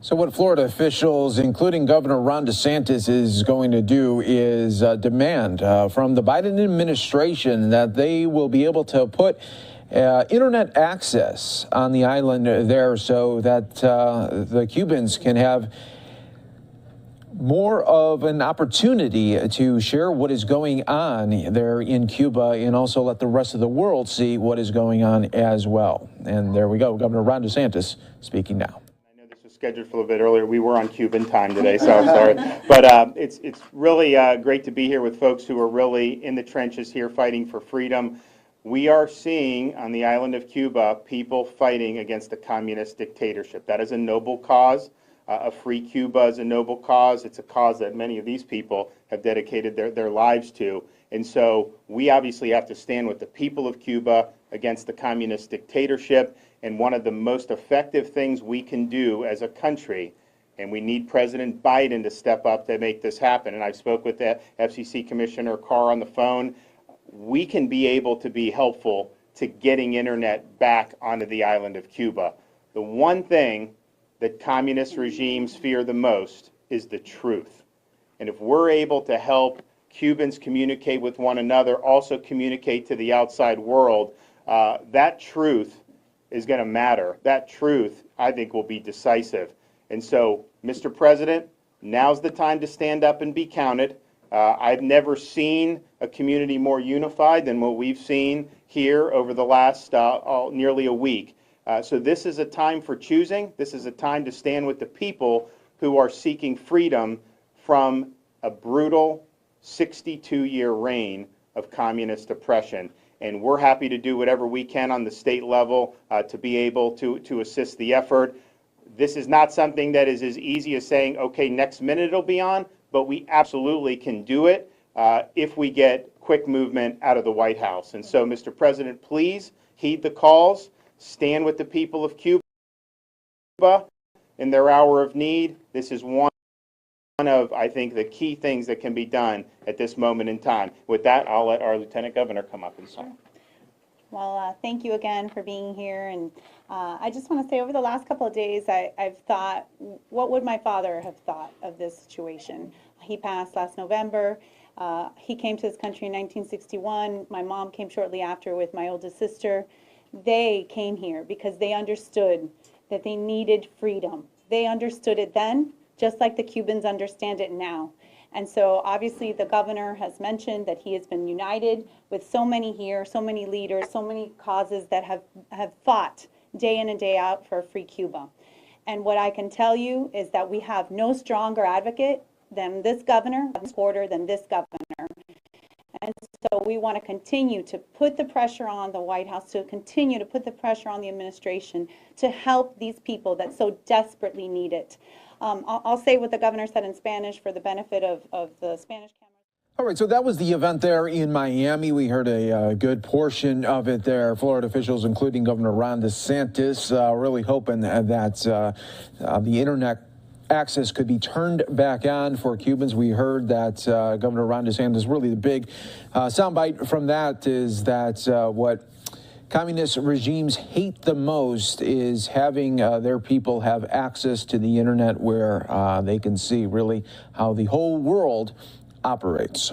So what Florida officials, including Governor Ron DeSantis, is going to do is demand from the Biden administration that they will be able to put internet access on the island there so that the Cubans can have more of an opportunity to share what is going on there in Cuba and also let the rest of the world see what is going on as well. And there we go, Governor Ron DeSantis speaking now. Scheduled for a little bit earlier. We were on Cuban time today, so I'm sorry. But it's really great to be here with folks who are really in the trenches here fighting for freedom. We are seeing on the island of Cuba people fighting against a communist dictatorship. That is a noble cause. A free Cuba is a noble cause. It's a cause that many of these people have dedicated their lives to. And so we obviously have to stand with the people of Cuba against the communist dictatorship. And one of the most effective things we can do as a country, and we need President Biden to step up to make this happen. And I spoke with the FCC Commissioner Carr on the phone. We can be able to be helpful to getting internet back onto the island of Cuba. The one thing that communist regimes fear the most is the truth. And if we're able to help Cubans communicate with one another, also communicate to the outside world, that truth is going to matter. That truth, I think, will be decisive. And so, Mr. President, now's the time to stand up and be counted. I've never seen a community more unified than what we've seen here over the last nearly a week. So this is a time for choosing. This is a time to stand with the people who are seeking freedom from a brutal 62-year reign of communist oppression. And we're happy to do whatever we can on the state level to be able to assist the effort. This is not something that is as easy as saying, okay, next minute it'll be on, but we absolutely can do it if we get quick movement out of the White House. And so, Mr. President, please heed the calls, stand with the people of Cuba in their hour of need. This is one of, I think, the key things that can be done at this moment in time. With that, I'll let our Lieutenant Governor come up and talk. Well, thank you again for being here. And I just want to say over the last couple of days, I've thought, what would my father have thought of this situation? He passed last November. He came to this country in 1961. My mom came shortly after with my oldest sister. They came here because they understood that they needed freedom. They understood it then, just like the Cubans understand it now. And so obviously the governor has mentioned that he has been united with so many here, so many leaders, so many causes that have fought day in and day out for a free Cuba. And what I can tell you is that we have no stronger advocate than this governor, supporter than this governor. And so we want to continue to put the pressure on the White House, to continue to put the pressure on the administration to help these people that so desperately need it. I'll say what the governor said in Spanish for the benefit of the Spanish cameras. All right, so that was the event there in Miami. We heard a good portion of it there. Florida officials, including Governor Ron DeSantis, really hoping that the internet access could be turned back on for Cubans. We heard that Governor Ron DeSantis, really the big soundbite from that is that what communist regimes hate the most is having their people have access to the internet where they can see really how the whole world operates.